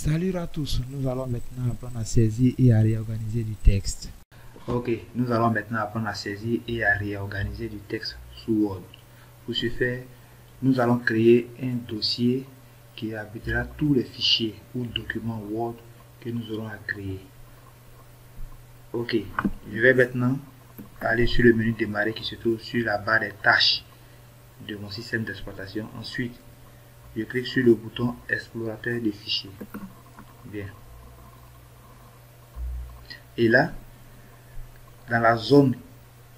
Salut à tous, nous allons maintenant apprendre à saisir et à réorganiser du texte. Ok, nous allons maintenant apprendre à saisir et à réorganiser du texte sous Word. Pour ce faire, nous allons créer un dossier qui abritera tous les fichiers ou documents Word que nous aurons à créer. Ok, je vais maintenant aller sur le menu démarrer qui se trouve sur la barre des tâches de mon système d'exploitation. Ensuite, je clique sur le bouton explorateur des fichiers. Bien. Et là, dans la zone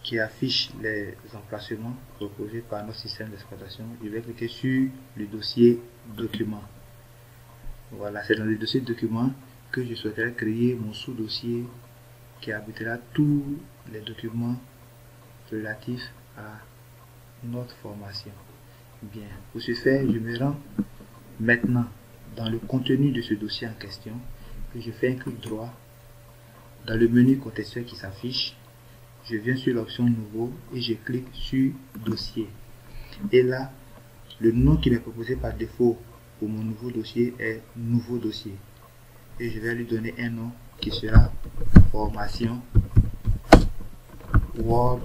qui affiche les emplacements proposés par notre système d'exploitation, je vais cliquer sur le dossier document. Voilà, c'est dans le dossier document que je souhaiterais créer mon sous-dossier qui abritera tous les documents relatifs à notre formation. Bien, pour ce faire, je me rends maintenant dans le contenu de ce dossier en question et je fais un clic droit dans le menu contextuel qui s'affiche. Je viens sur l'option nouveau et je clique sur dossier. Et là, le nom qui m'est proposé par défaut pour mon nouveau dossier est nouveau dossier. Et je vais lui donner un nom qui sera formation Word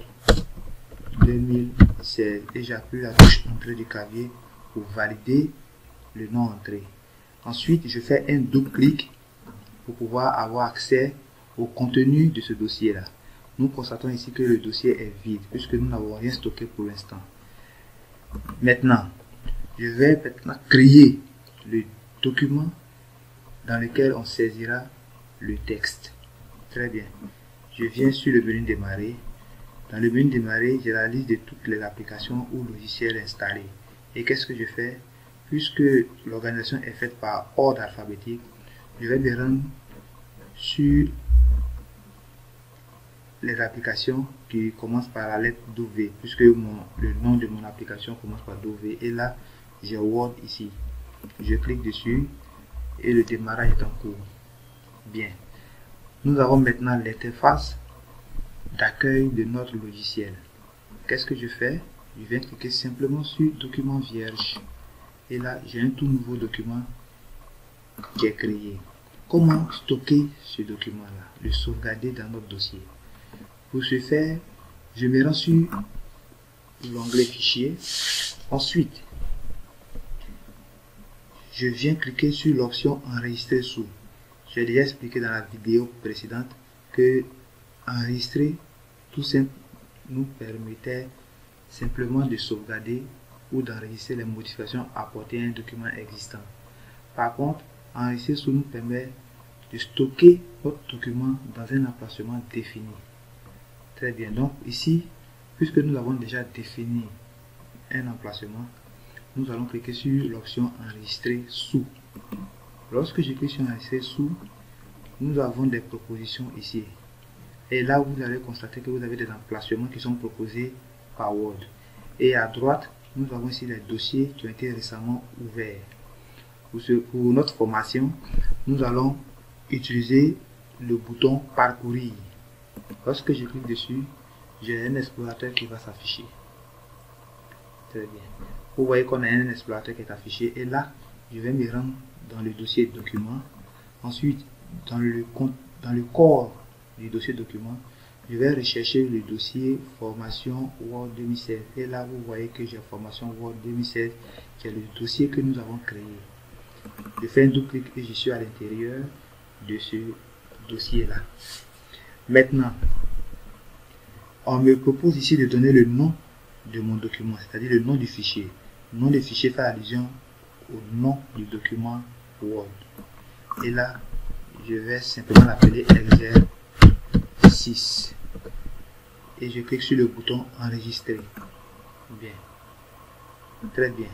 2016 et j'appuie la touche entrée du clavier pour valider le nom entré. Ensuite, je fais un double clic pour pouvoir avoir accès au contenu de ce dossier là. Nous constatons ici que le dossier est vide puisque nous n'avons rien stocké pour l'instant. Maintenant, je vais maintenant créer le document dans lequel on saisira le texte. Très bien. Je viens sur le menu démarrer. Dans le menu démarrer, j'ai la liste de toutes les applications ou logiciels installés. Et qu'est-ce que je fais? Puisque l'organisation est faite par ordre alphabétique, je vais me rendre sur les applications qui commencent par la lettre W, puisque le nom de mon application commence par W. Et là, j'ai Word ici. Je clique dessus et le démarrage est en cours. Bien. Nous avons maintenant l'interface d'accueil de notre logiciel. Qu'est-ce que je fais? Je viens cliquer simplement sur document vierge. Et là, j'ai un tout nouveau document qui est créé. Comment stocker ce document-là? Le sauvegarder dans notre dossier. Pour ce faire, je me rends sur l'onglet fichier. Ensuite, je viens cliquer sur l'option enregistrer sous. J'ai déjà expliqué dans la vidéo précédente que enregistrer tout simple nous permettait simplement de sauvegarder ou d'enregistrer les modifications apportées à un document existant. Par contre, enregistrer sous nous permet de stocker notre document dans un emplacement défini. Très bien, donc ici, puisque nous avons déjà défini un emplacement, nous allons cliquer sur l'option enregistrer sous. Lorsque je clique sur enregistrer sous, nous avons des propositions ici. Et là, vous allez constater que vous avez des emplacements qui sont proposés par Word. Et à droite, nous avons ici les dossiers qui ont été récemment ouverts. Pour notre formation, nous allons utiliser le bouton parcourir. Lorsque je clique dessus, j'ai un explorateur qui va s'afficher. Très bien. Vous voyez qu'on a un explorateur qui est affiché. Et là, je vais me rendre dans le dossier document. Ensuite, dans le corps du dossier document, je vais rechercher le dossier formation Word 2016. Et là, vous voyez que j'ai formation Word 2016 qui est le dossier que nous avons créé. Je fais un double clic et je suis à l'intérieur de ce dossier là. Maintenant, on me propose ici de donner le nom de mon document, c'est-à-dire le nom du fichier. Le nom du fichier fait allusion au nom du document Word. Et là, je vais simplement l'appeler exercice. Et je clique sur le bouton enregistrer. Bien. Très bien.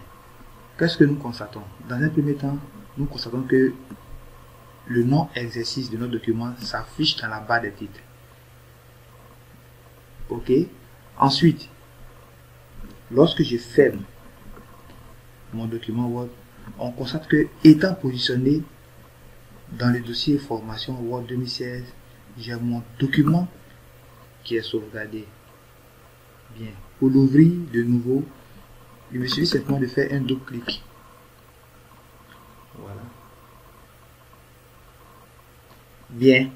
Qu'est-ce que nous constatons? Dans un premier temps, nous constatons que le nom exercice de notre document s'affiche dans la barre des titres. Ok. Ensuite, lorsque je ferme mon document Word, on constate que étant positionné dans le dossier formation Word 2016, j'ai mon document qui est sauvegardé. Bien. Pour l'ouvrir de nouveau, il me suffit simplement de faire un double clic. Voilà. Bien.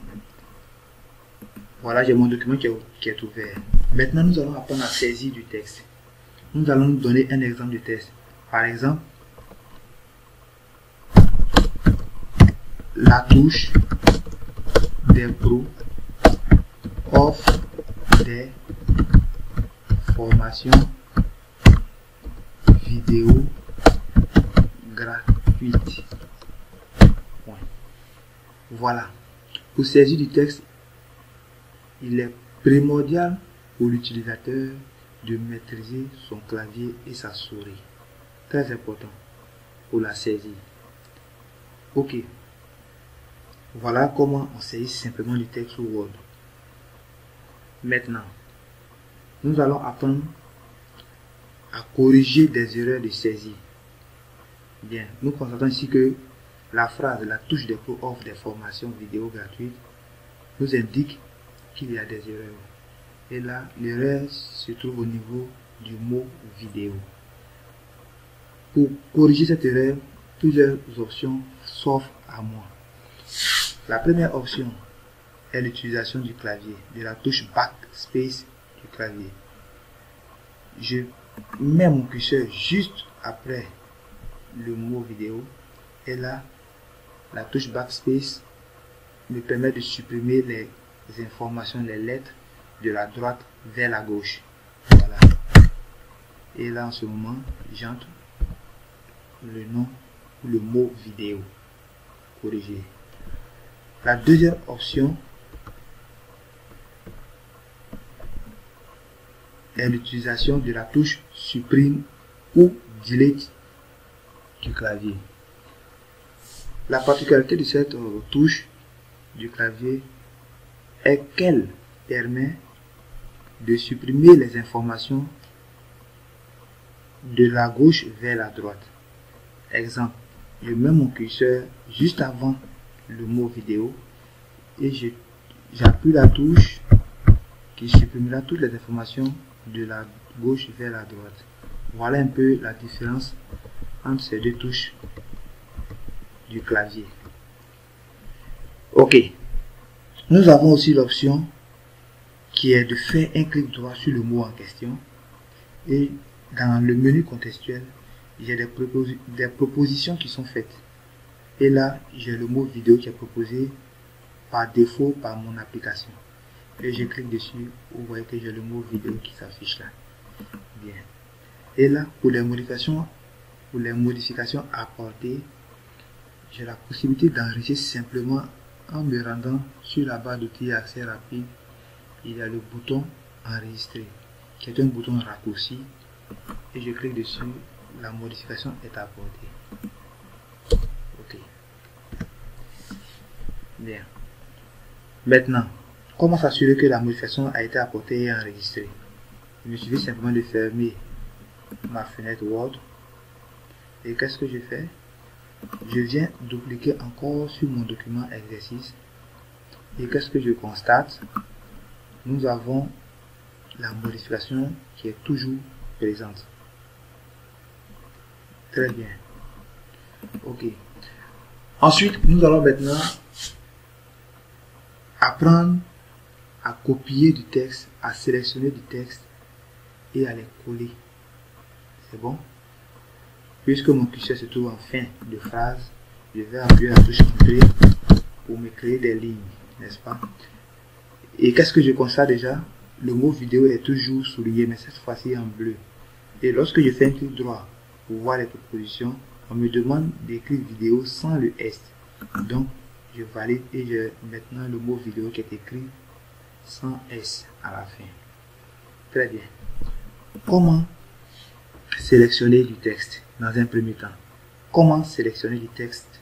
Voilà, j'ai mon document qui est ouvert. Maintenant, nous allons apprendre à saisir du texte. Nous allons nous donner un exemple de texte. Par exemple, la touche des pros offre des formations vidéo gratuites. Point. Voilà. Pour saisir du texte, il est primordial pour l'utilisateur de maîtriser son clavier et sa souris. Très important pour la saisie. Ok. Voilà comment on saisit simplement du texte sous Word. Maintenant, nous allons apprendre à corriger des erreurs de saisie. Bien, nous constatons ici que la phrase, la touche des pros offre des formations vidéo gratuites nous indique qu'il y a des erreurs. Et là, l'erreur se trouve au niveau du mot vidéo. Pour corriger cette erreur, plusieurs options s'offrent à moi. La première option est l'utilisation du clavier, de la touche backspace du clavier. Je mets mon curseur juste après le mot vidéo et là, la touche backspace me permet de supprimer les informations, les lettres de la droite vers la gauche. Voilà. Et là, en ce moment, j'entre le nom ou le mot vidéo corrigé. La deuxième option est l'utilisation de la touche supprime ou delete du clavier. La particularité de cette touche du clavier est qu'elle permet de supprimer les informations de la gauche vers la droite. Exemple, je mets mon curseur juste avant le mot vidéo et j'appuie la touche qui supprimera toutes les informations de la gauche vers la droite. Voilà un peu la différence entre ces deux touches du clavier. Ok. Nous avons aussi l'option qui est de faire un clic droit sur le mot en question et dans le menu contextuel, j'ai des propositions qui sont faites. Et là, j'ai le mot vidéo qui est proposé par défaut par mon application. Et je clique dessus, vous voyez que j'ai le mot vidéo qui s'affiche là. Bien. Et là, pour les modifications apportées, j'ai la possibilité d'enregistrer simplement en me rendant sur la barre d'outils assez rapide. Il y a le bouton enregistrer qui est un bouton raccourci et je clique dessus, la modification est apportée. Ok. Bien. Maintenant, comment s'assurer que la modification a été apportée et enregistrée? Il me suffit simplement de fermer ma fenêtre Word. Et qu'est-ce que je fais? Je viens dupliquer encore sur mon document exercice. Et qu'est-ce que je constate? Nous avons la modification qui est toujours présente. Très bien. Ok. Ensuite, nous allons maintenant apprendre à copier du texte, à sélectionner du texte et à les coller. C'est bon? Puisque mon curseur se trouve en fin de phrase, je vais appuyer la touche Entrée pour me créer des lignes, n'est-ce pas? Et qu'est-ce que je constate déjà? Le mot vidéo est toujours souligné, mais cette fois-ci en bleu. Et lorsque je fais un clic droit pour voir les propositions, on me demande d'écrire vidéo sans le S. Donc, je valide et j'ai maintenant le mot vidéo qui est écrit sans S à la fin. Très bien. Comment sélectionner du texte dans un premier temps? Comment sélectionner du texte?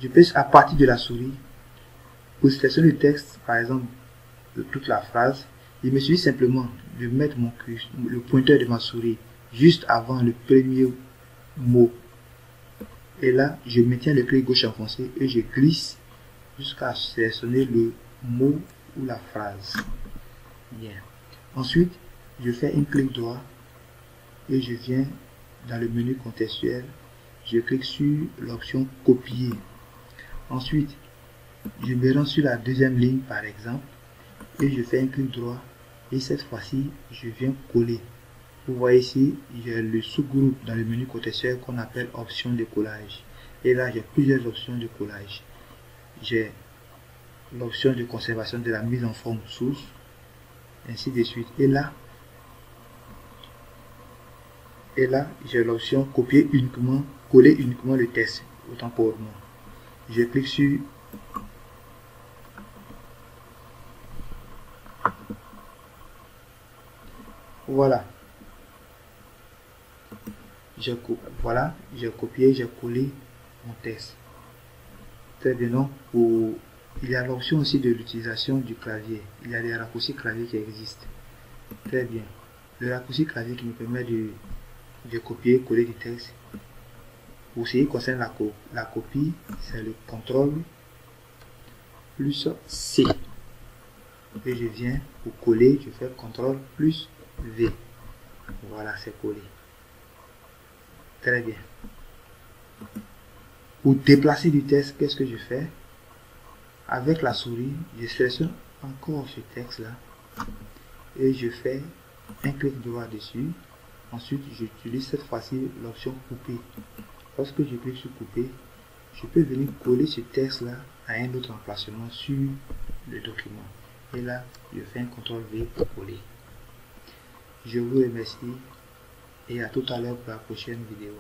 Je peux, à partir de la souris, pour sélectionner le texte, par exemple, de toute la phrase, il me suffit simplement de mettre le pointeur de ma souris juste avant le premier mot. Et là, je maintiens le clic gauche enfoncé et je glisse jusqu'à sélectionner le mot ou la phrase. Bien. Ensuite, je fais un clic droit et je viens dans le menu contextuel. Je clique sur l'option copier. Ensuite, Je me rends sur la deuxième ligne par exemple et je fais un clic droit et cette fois-ci je viens coller. Vous voyez ici, j'ai le sous-groupe dans le menu contextuel qu'on appelle option de collage. Et là, j'ai plusieurs options de collage. J'ai l'option de conservation de la mise en forme source, ainsi de suite. Et là, j'ai l'option copier uniquement, coller uniquement le texte. Autant pour moi. Je clique sur voilà. Voilà, j'ai copié, j'ai collé mon texte. Très bien, donc il y a l'option aussi de l'utilisation du clavier. Il y a des raccourcis clavier qui existent. Très bien. Le raccourci clavier qui me permet de copier, coller du texte. Pour ce qui concerne la copie, c'est le CTRL plus C. Et je viens pour coller, je fais CTRL plus V. Voilà, c'est collé. Très bien. Pour déplacer du texte, qu'est-ce que je fais? Avec la souris, je sélectionne encore ce texte-là et je fais un clic droit dessus. Ensuite, j'utilise cette fois-ci l'option couper. Lorsque je clique sur couper, je peux venir coller ce texte-là à un autre emplacement sur le document. Et là, je fais un CTRL V pour coller. Je vous remercie et à tout à l'heure pour la prochaine vidéo.